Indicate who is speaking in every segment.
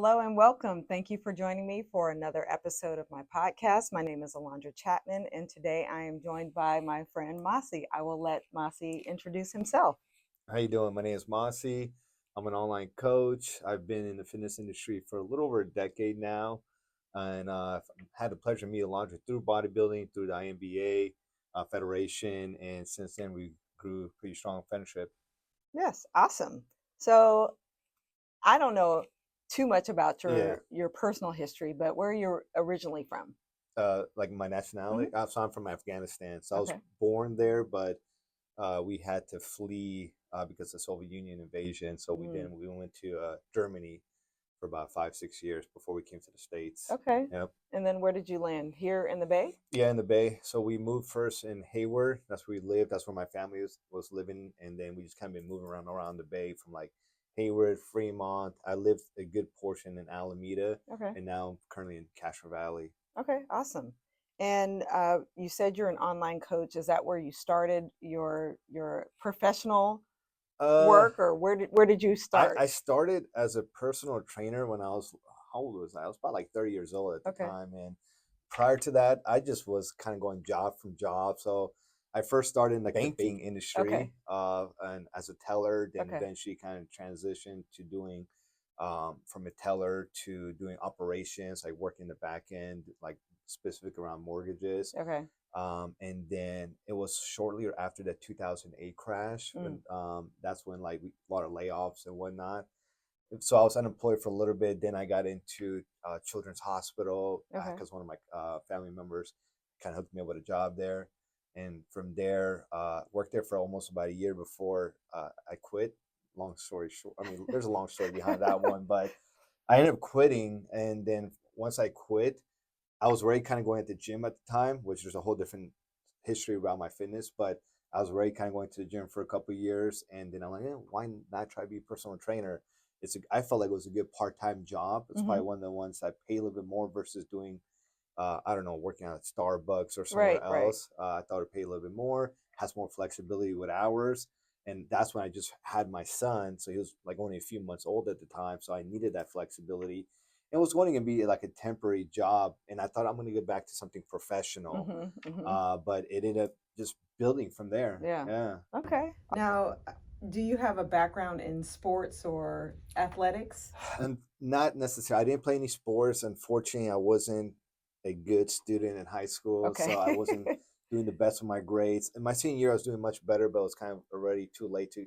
Speaker 1: Hello and welcome. Thank you for joining me for another episode of my podcast. My name is Alondra Chapman, and today I am joined by my friend Masi. I will let Masi introduce himself.
Speaker 2: How you doing? My name is Masi. I'm an online coach. I've been in the fitness industry for a little over a decade now, and I've had the pleasure of meeting Alondra through bodybuilding, through the INBA Federation, and since then we grew a pretty strong friendship.
Speaker 1: Yes, awesome. So I don't know too much about
Speaker 2: Yeah,
Speaker 1: your personal history, but where you're originally from?
Speaker 2: like my nationality.
Speaker 1: Hmm.
Speaker 2: So I'm from Afghanistan. So I was
Speaker 1: Okay.
Speaker 2: born there, but we had to flee because of the Soviet Union invasion. So
Speaker 1: Mm.
Speaker 2: we went to Germany for about 5 6 years before we came to the States.
Speaker 1: Okay.
Speaker 2: Yep.
Speaker 1: And then where did you land? Here in the Bay?
Speaker 2: Yeah, in the Bay. So we moved first in Hayward. That's where we lived. That's where my family was living, and then we just kind of been moving around the Bay from like Hayward, Fremont. I lived a good portion in Alameda,
Speaker 1: Okay.
Speaker 2: and now I'm currently in Castro Valley.
Speaker 1: Okay, awesome. And you said you're an online coach. Is that where you started your professional
Speaker 2: Uh,
Speaker 1: work, or where did you start?
Speaker 2: I started as a personal trainer when I was how old was I? I was about like 30 years old at the
Speaker 1: Okay.
Speaker 2: time, and prior to that, I just was kind of going job from job. So I first started in like the banking
Speaker 1: Okay.
Speaker 2: industry, and as a teller, then
Speaker 1: Okay.
Speaker 2: eventually kind of transitioned to doing from a teller to doing operations, like working the back end, like specific around mortgages.
Speaker 1: Okay.
Speaker 2: And then it was shortly after the 2008 crash,
Speaker 1: Mm.
Speaker 2: when that's when like a lot of layoffs and whatnot. So I was unemployed for a little bit. Then I got into Children's Hospital
Speaker 1: Okay.
Speaker 2: because one of my family members kind of hooked me up with a job there. And from there, worked there for almost about a year before I quit. Long story short, I mean, there's a long story behind that one, but I ended up quitting. And then once I quit, I was already kind of going at the gym at the time, which is a whole different history about my fitness. But I was already kind of going to the gym for a couple of years, and then I'm like, why not try to be a personal trainer? I felt like it was a good part time job. It's
Speaker 1: Hmm.
Speaker 2: probably one of the ones that pay a little bit more versus doing, I don't know, working at Starbucks or somewhere
Speaker 1: Right. Right.
Speaker 2: else. I thought it'd pay a little bit more, has more flexibility with hours. And that's when I just had my son. So he was like only a few months old at the time. So I needed that flexibility. It was going to be like a temporary job. And I thought I'm going to get back to something professional.
Speaker 1: Hmm. Hmm.
Speaker 2: But it ended up just building from there.
Speaker 1: Yeah.
Speaker 2: Yeah.
Speaker 1: Okay. Now, do you have a background in sports or athletics?
Speaker 2: And not necessarily. I didn't play any sports. Unfortunately, I wasn't a good student in high school,
Speaker 1: Okay.
Speaker 2: so I wasn't doing the best with my grades. In my senior year, I was doing much better, but it was kind of already too late to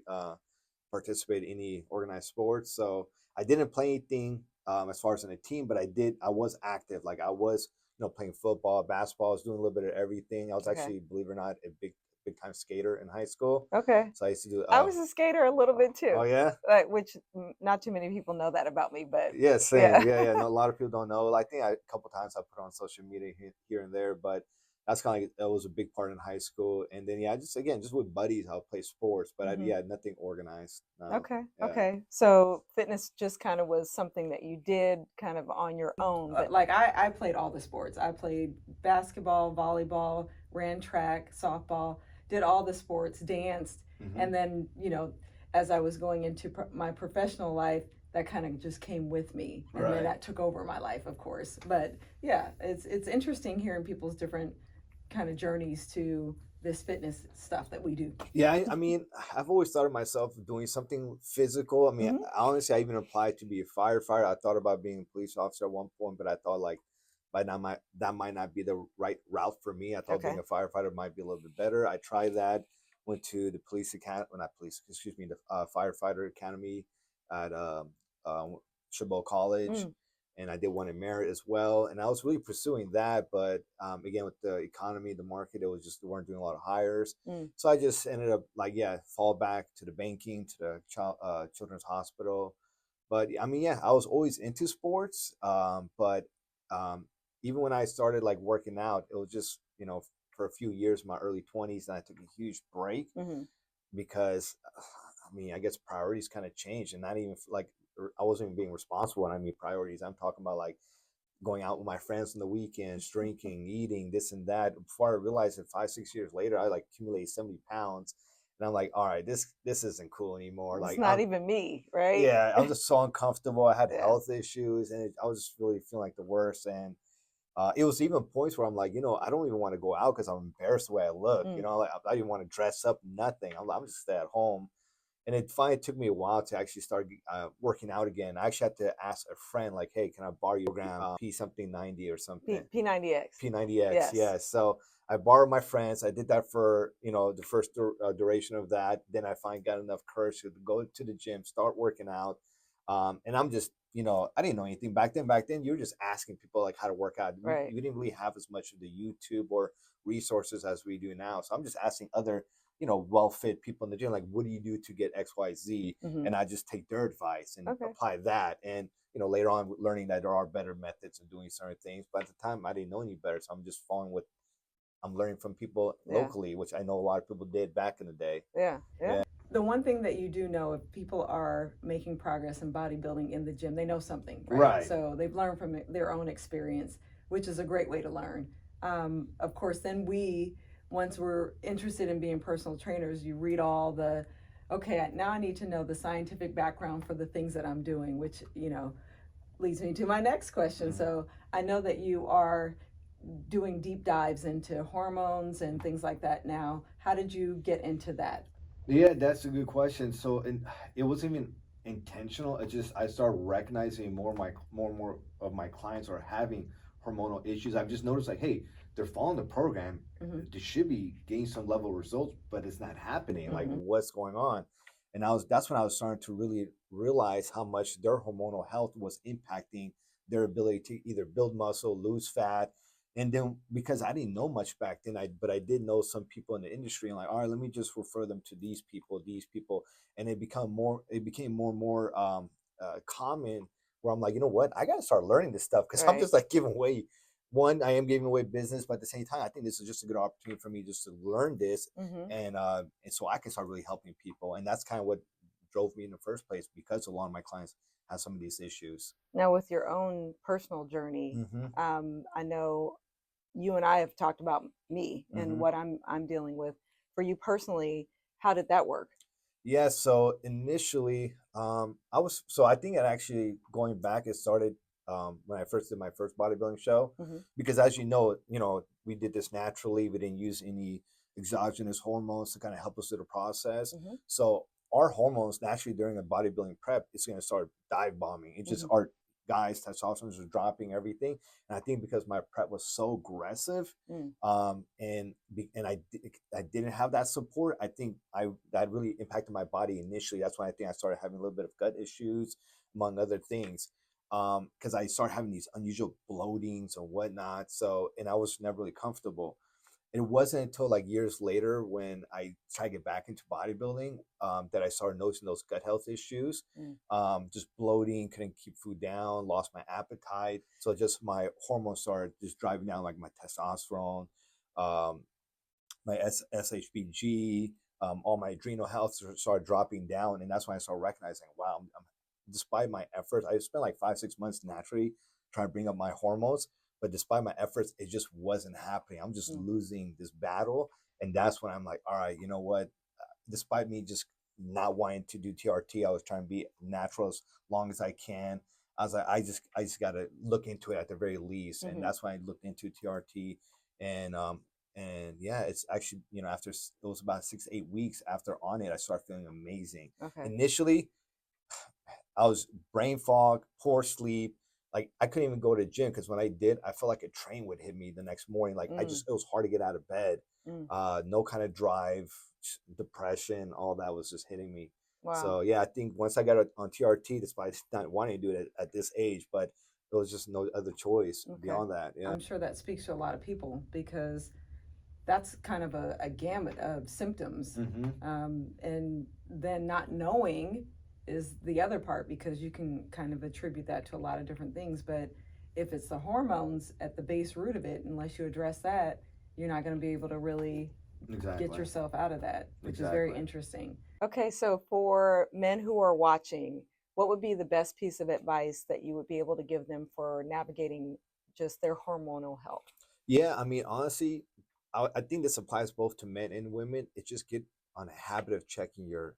Speaker 2: participate in any organized sports. So I didn't play anything as far as in a team, but I did. I was active. Like I was, playing football, basketball. I was doing a little bit of everything. I was
Speaker 1: Okay.
Speaker 2: actually, believe it or not, a big time skater in high school.
Speaker 1: Okay.
Speaker 2: So I used to do.
Speaker 1: I was a skater a little bit
Speaker 2: Oh
Speaker 1: too,
Speaker 2: yeah.
Speaker 1: which not too many people know that about me, but
Speaker 2: Yeah, same.
Speaker 1: yeah.
Speaker 2: Yeah, yeah. No, a lot of people don't know. I think a couple times I put on social media here and there, but that's kind of like that was a big part in high school. And then yeah, just again, just with buddies, I'll play sports, but
Speaker 1: Hmm.
Speaker 2: yeah, nothing organized. No.
Speaker 1: Okay.
Speaker 2: Yeah.
Speaker 1: Okay. So fitness just kind of was something that you did kind of on your own. But like I played all the sports. I played basketball, volleyball, ran track, softball, did all the sports, danced.
Speaker 2: Hmm.
Speaker 1: And then, as I was going into my professional life, that kind of just came with me. And then
Speaker 2: Right.
Speaker 1: that took over my life, of course. But yeah, it's interesting hearing people's different kind of journeys to this fitness stuff that we do.
Speaker 2: Yeah, I mean, I've always thought of myself doing something physical. I mean,
Speaker 1: Hmm.
Speaker 2: honestly, I even applied to be a firefighter. I thought about being a police officer at one point, but I thought like, by now that might not be the right route for me. I thought being
Speaker 1: Okay.
Speaker 2: a firefighter might be a little bit better. I tried that. Went to the police academy, well, not police, excuse me, the firefighter academy at uh, Chabot College,
Speaker 1: Mm.
Speaker 2: and I did one in Merritt as well. And I was really pursuing that, but again, with the economy, the market, it was just they weren't doing a lot of hires.
Speaker 1: Mm.
Speaker 2: So I just ended up like, yeah, fall back to the banking, to the children's hospital. But I mean, yeah, I was always into sports. But um, even when I started like working out, it was just, for a few years, in my early 20s, and I took a huge break
Speaker 1: Hmm.
Speaker 2: because, I mean, I guess priorities kind of changed, and not even like I wasn't even being responsible when I mean priorities. I'm talking about like going out with my friends on the weekends, drinking, eating, this and that. Before I realized it, 5 6 years later, I like accumulated 70 pounds. And I'm like, all right, this isn't cool anymore.
Speaker 1: It's
Speaker 2: Like
Speaker 1: not even me, right?
Speaker 2: yeah, I'm just so uncomfortable. I had
Speaker 1: Yeah.
Speaker 2: health issues, and I was just really feeling like the worst. And it was even points where I'm like, I don't even want to go out because I'm embarrassed the way I look.
Speaker 1: Mm.
Speaker 2: Like I didn't want to dress up, nothing. I'm just stay at home. And it finally took me a while to actually start working out again. I actually had to ask a friend, like, "Hey, can I borrow your program P something 90 or something?"
Speaker 1: P90X.
Speaker 2: P90X,
Speaker 1: Yes.
Speaker 2: yeah. So I borrowed my friends. I did that for the first duration of that. Then I finally got enough courage to go to the gym, start working out. And I'm just, I didn't know anything back then. Back then, you were just asking people like how to work out.
Speaker 1: Right.
Speaker 2: We didn't really have as much of the YouTube or resources as we do now. So I'm just asking other well-fit people in the gym, like, what do you do to get XYZ?
Speaker 1: Hmm.
Speaker 2: And I just take their advice and
Speaker 1: Okay.
Speaker 2: apply that. And later on learning that there are better methods of doing certain things. But at the time, I didn't know any better, so I'm just following what I'm learning from people
Speaker 1: Yeah.
Speaker 2: locally, which I know a lot of people did back in the day.
Speaker 1: Yeah. Yeah.
Speaker 2: Yeah.
Speaker 1: The one thing that you do know, if people are making progress in bodybuilding in the gym, they know something, right?
Speaker 2: Right.
Speaker 1: So they've learned from their own experience, which is a great way to learn. Of course, then once we're interested in being personal trainers, you read all the, okay, now I need to know the scientific background for the things that I'm doing, which, leads me to my next question.
Speaker 2: Mhm.
Speaker 1: So I know that you are doing deep dives into hormones and things like that now. How did you get into that?
Speaker 2: Yeah, that's a good question. So, and it wasn't even intentional. It just I started recognizing more and more of my clients are having hormonal issues. I've just noticed like, hey, they're following the program.
Speaker 1: Mm-hmm.
Speaker 2: They should be getting some level of results, but it's not happening. Like,
Speaker 1: Mm-hmm.
Speaker 2: what's going on? And that's when I was starting to really realize how much their hormonal health was impacting their ability to either build muscle, lose fat. And then because I didn't know much back then, but I did know some people in the industry, and like, all right, let me just refer them to these people, and it became more and more common. Where I'm like, you know what, I got to start learning this stuff because I'm
Speaker 1: Right.
Speaker 2: just like giving away. One, I am giving away business, but at the same time, I think this is just a good opportunity for me just to learn this,
Speaker 1: Mm-hmm.
Speaker 2: and so I can start really helping people, and that's kind of what drove me in the first place because a lot of my clients have some of these issues.
Speaker 1: Now, with your own personal journey,
Speaker 2: Mm-hmm.
Speaker 1: I know you and I have talked about me and
Speaker 2: Mm-hmm.
Speaker 1: what I'm dealing with. For you personally, how did that work?
Speaker 2: Yeah, so initially, I think it actually going back, it started when I first did my first bodybuilding show,
Speaker 1: Mm-hmm.
Speaker 2: because as we did this naturally. We didn't use any exogenous hormones to kind of help us through the process.
Speaker 1: Mm-hmm.
Speaker 2: So our hormones naturally during a bodybuilding prep, it's going to start dive bombing. It just
Speaker 1: Mm-hmm.
Speaker 2: our guys testosterone is dropping everything, and I think because my prep was so aggressive,
Speaker 1: Mm.
Speaker 2: I didn't have that support. I think I that really impacted my body initially. That's why I think I started having a little bit of gut issues, among other things, because I started having these unusual bloatings and whatnot. So, and I was never really comfortable. It wasn't until like years later when I tried to get back into bodybuilding, that I started noticing those gut health issues.
Speaker 1: Mm.
Speaker 2: Just bloating, couldn't keep food down, lost my appetite. So just my hormones started just driving down, like my testosterone, um, my SHBG, all my adrenal health started dropping down. And that's when I started recognizing, wow, despite my efforts, I spent like 5, 6 months naturally trying to bring up my hormones. But despite my efforts, it just wasn't happening. I'm just
Speaker 1: Mm.
Speaker 2: losing this battle. And that's when I'm like, all right, you know what? Despite me just not wanting to do TRT, I was trying to be natural as long as I can. I was like, I just got to look into it at the very least. And
Speaker 1: Mm-hmm.
Speaker 2: that's when I looked into TRT. And yeah, it's actually, after it was about 6 to 8 weeks after on it, I started feeling amazing.
Speaker 1: Okay.
Speaker 2: Initially, I was brain fog, poor sleep. Like I couldn't even go to the gym because when I did, I felt like a train would hit me the next morning. Like
Speaker 1: Mm.
Speaker 2: it was hard to get out of bed.
Speaker 1: Mm.
Speaker 2: No kind of drive, depression, all that was just hitting me.
Speaker 1: Wow.
Speaker 2: So yeah, I think once I got on TRT, despite not wanting to do it at this age, but there was just no other choice
Speaker 1: Okay.
Speaker 2: beyond that. Yeah.
Speaker 1: I'm sure that speaks to a lot of people because that's kind of a gamut of symptoms.
Speaker 2: Mm-hmm.
Speaker 1: And then not knowing is the other part because you can kind of attribute that to a lot of different things. But if it's the hormones at the base root of it, unless you address that, you're not going to be able to really
Speaker 2: Exactly.
Speaker 1: get yourself out of that, which is very
Speaker 2: Exactly.
Speaker 1: interesting. Okay, so for men who are watching, what would be the best piece of advice that you would be able to give them for navigating just their hormonal health?
Speaker 2: Yeah, I mean, honestly, I think this applies both to men and women. It just on a habit of checking your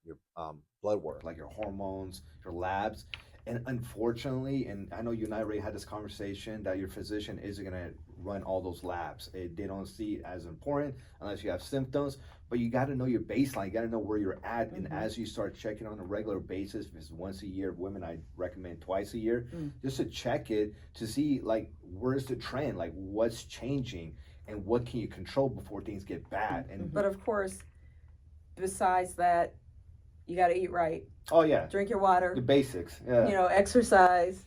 Speaker 2: blood work, like your hormones, your labs. And unfortunately, and I know you and I already had this conversation, that your physician isn't gonna run all those labs. They don't see it as important unless you have symptoms. But you got to know your baseline. You got to know where you're at, and as you start checking on a regular basis, if it's once a year, women I recommend twice a year, just to check it to see like where's the trend, like what's changing, and what can you control before things get bad. And
Speaker 1: but of course, besides that, you got to eat right.
Speaker 2: Oh yeah,
Speaker 1: drink your water.
Speaker 2: The basics. Yeah.
Speaker 1: You know, exercise.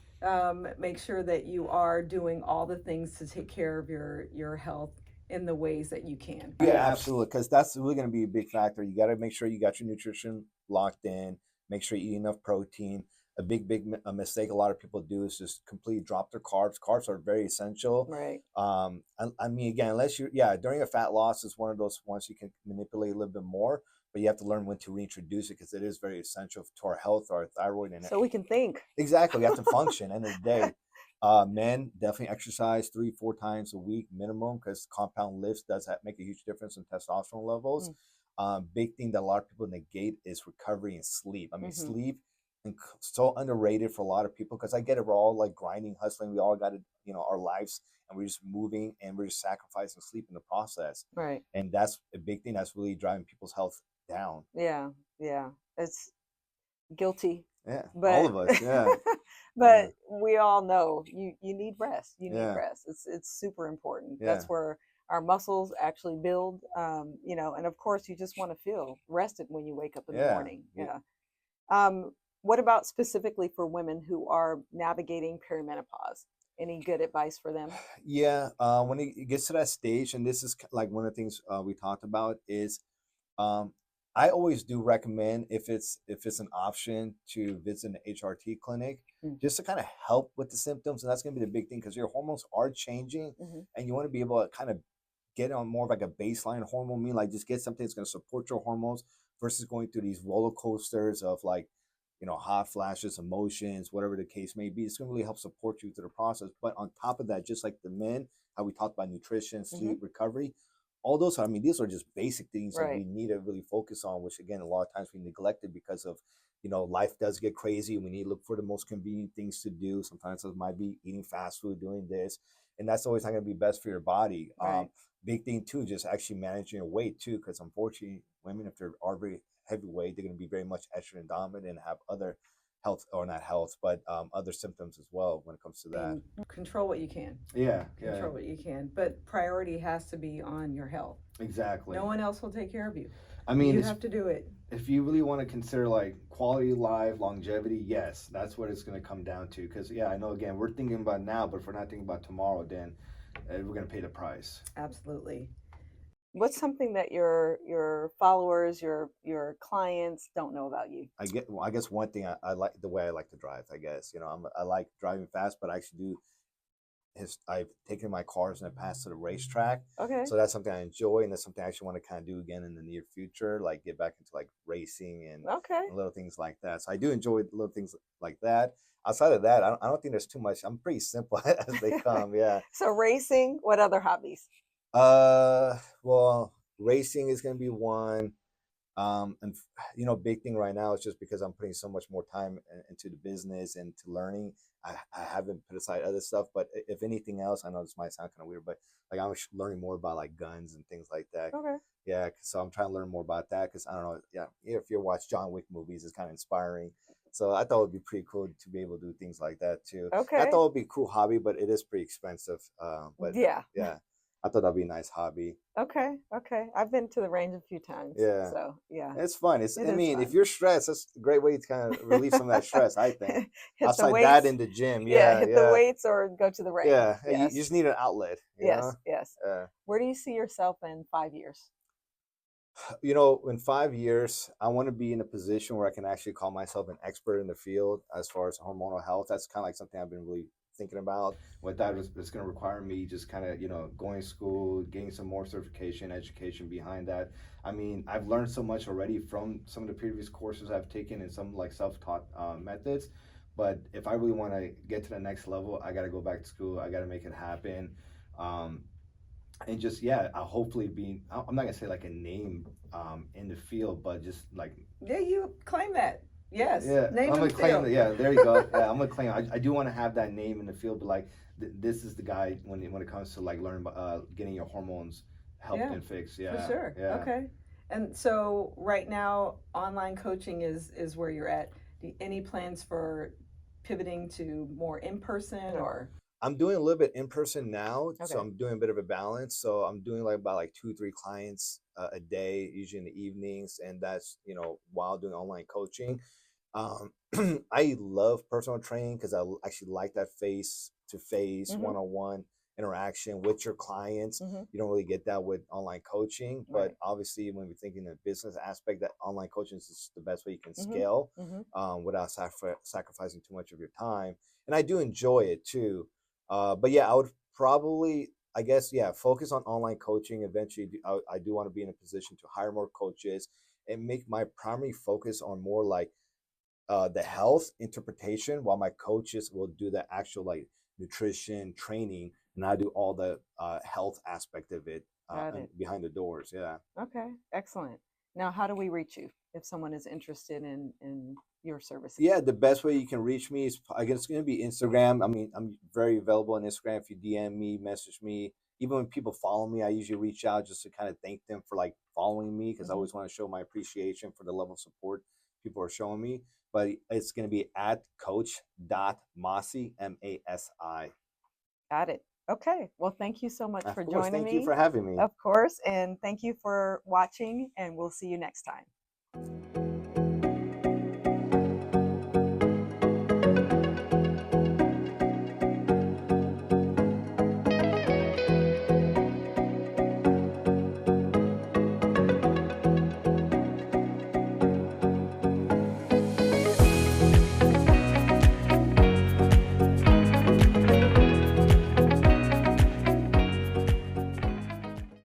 Speaker 1: Make sure that you are doing all the things to take care of your health in the ways that you can.
Speaker 2: Yeah, absolutely. Because that's really going to be a big factor. You got to make sure you got your nutrition locked in. Make sure you eat enough protein. A big a mistake a lot of people do is just completely drop their carbs. Carbs are very essential.
Speaker 1: Right.
Speaker 2: I mean, again, unless you, during a fat loss is one of those ones you can manipulate a little bit more, but you have to learn when to reintroduce it because it is very essential to our health, our thyroid, and
Speaker 1: so we can think.
Speaker 2: Exactly, we have to function. End of the day, men definitely exercise 3-4 times a week minimum because compound lifts does make a huge difference in testosterone levels. Big thing that a lot of people negate is recovery and sleep. I mean, sleep and so underrated for a lot of people because I get it. We're all like grinding, hustling. We all got to, our lives, and we're just moving and we're just sacrificing sleep in the process.
Speaker 1: Right.
Speaker 2: And that's a big thing that's really driving people's health down.
Speaker 1: Yeah. It's guilty.
Speaker 2: Yeah. But, all of us. Yeah.
Speaker 1: But we all know you need rest. You need rest. It's super important. That's where our muscles actually build. And of course you just want to feel rested when you wake up in the morning. What about specifically for women who are navigating perimenopause? Any good advice for them?
Speaker 2: Yeah, when it gets to that stage, and this is like one of the things we talked about is, I always do recommend if it's an option to visit an HRT clinic just to kind of help with the symptoms, and that's going to be the big thing because your hormones are changing, and you want to be able to kind of get on more of like a baseline hormone mean, like just get something that's going to support your hormones versus going through these roller coasters of like hot flashes, emotions, whatever the case may be. It's going to really help support you through the process. But on top of that, just like the men, how we talked about nutrition, sleep, recovery, all those, I mean, these are just basic things that we need to really focus on, which again, a lot of times we neglect it because of, life does get crazy. We need to look for the most convenient things to do. Sometimes it might be eating fast food, doing this, and that's always not going to be best for your body. Big thing too, just actually managing your weight too, because unfortunately, women, if they're very heavyweight, they're going to be very much estrogen dominant and have other health, or not health, but other symptoms as well when it comes to that.
Speaker 1: And control what you can. Control what you can, but priority has to be on your health.
Speaker 2: Exactly.
Speaker 1: No one else will take care of you.
Speaker 2: I mean,
Speaker 1: you have to do it.
Speaker 2: If you really want to consider like quality of life, longevity, yes, that's what it's going to come down to. Because I know again we're thinking about now, but if we're not thinking about tomorrow, then we're going to pay the price.
Speaker 1: Absolutely. What's something that your followers, your clients don't know about you?
Speaker 2: I guess one thing I like the way I like to drive. I guess I like driving fast, but I actually do. I've taken my cars in the past to the racetrack.
Speaker 1: Okay.
Speaker 2: So that's something I enjoy, and that's something I actually want to kind of do again in the near future, like get back into like racing and little things like that. So I do enjoy little things like that. Outside of that, I don't think there's too much. I'm pretty simple as they come. Yeah.
Speaker 1: So racing. What other hobbies?
Speaker 2: Well, racing is going to be one. And big thing right now is just because I'm putting so much more time into the business and to learning. I haven't put aside other stuff, but if anything else, I know this might sound kind of weird, but like I'm learning more about like guns and things like that.
Speaker 1: Okay.
Speaker 2: Yeah, so I'm trying to learn more about that because I don't know. Yeah, if you watch John Wick movies, it's kind of inspiring. So I thought it would be pretty cool to be able to do things like that too.
Speaker 1: Okay.
Speaker 2: I thought it would be a cool hobby, but it is pretty expensive. But yeah. I thought that'd be a nice hobby.
Speaker 1: Okay. I've been to the range a few times. Yeah. So yeah.
Speaker 2: It's fun. I mean, if you're stressed, that's a great way to kind of relieve some of that stress, I think. Outside that in the gym. Yeah.
Speaker 1: Hit the weights or go to the range.
Speaker 2: Yeah. Yes. You just need an outlet.
Speaker 1: Yes. Where do you see yourself in 5 years?
Speaker 2: In 5 years, I want to be in a position where I can actually call myself an expert in the field as far as hormonal health. That's kind of like something I've been really thinking about. What that is, it's going to require me just kind of going to school, getting some more certification, education behind that. I mean, I've learned so much already from some of the previous courses I've taken and some like self-taught methods, but if I really want to get to the next level, I got to go back to school. I got to make it happen.
Speaker 3: and just yeah, hopefully being, I'm not gonna say like a name in the field, but just like
Speaker 1: Yeah, you claim that. Yes,
Speaker 3: yeah,
Speaker 1: name
Speaker 3: I'm
Speaker 1: in
Speaker 3: gonna
Speaker 1: the
Speaker 3: claim
Speaker 1: field.
Speaker 3: that. Yeah, there you go. Yeah, I'm gonna claim. I do want to have that name in the field, but like this is the guy when it comes to like learning getting your hormones helped
Speaker 1: Yeah,
Speaker 3: and fixed.
Speaker 1: for
Speaker 3: Yeah,
Speaker 1: sure.
Speaker 3: yeah.
Speaker 1: Okay. And so right now, online coaching is where you're at. Any plans for pivoting to more in person or?
Speaker 2: I'm doing a little bit in person now, so
Speaker 1: Okay.
Speaker 2: I'm doing a bit of a balance. So I'm doing like about like 2 3 clients a day, usually in the evenings, and that's while doing online coaching. Um, I love personal training because actually like that face to face,
Speaker 1: Mm-hmm.
Speaker 2: one on one interaction with your clients.
Speaker 1: Mm-hmm.
Speaker 2: You don't really get that with online coaching, but
Speaker 1: Right.
Speaker 2: obviously, when we're thinking the business aspect, that online coaching is the best way you can
Speaker 1: Mm-hmm.
Speaker 2: scale
Speaker 1: Mm-hmm.
Speaker 2: without sacrificing too much of your time. And I do enjoy it too. But yeah, I would probably, I guess, yeah, focus on online coaching. Eventually, I do want to be in a position to hire more coaches and make my primary focus on more like the health interpretation, while my coaches will do the actual like nutrition training, and I do all the health aspect of it
Speaker 1: Got
Speaker 2: and
Speaker 1: it.
Speaker 2: behind the doors. Yeah.
Speaker 1: Okay. Excellent. Now, how do we reach you if someone is interested in your
Speaker 2: Yeah,
Speaker 1: services?
Speaker 2: the best way you can reach me is, I guess, it's going to be Instagram. I mean, I'm very available on Instagram. If you DM me, message me, even when people follow me, I usually reach out just to kind of thank them for like following me, because I
Speaker 1: Mm-hmm.
Speaker 2: always want to show my appreciation for the level of support people are showing me. But it's going to be at coach.masi, Masi.
Speaker 1: Got it. Okay. Well, thank you so much
Speaker 2: Of
Speaker 1: for
Speaker 2: course,
Speaker 1: joining
Speaker 2: thank you
Speaker 1: me,
Speaker 2: for having me.
Speaker 1: of course, and thank you for watching, and we'll see you next time.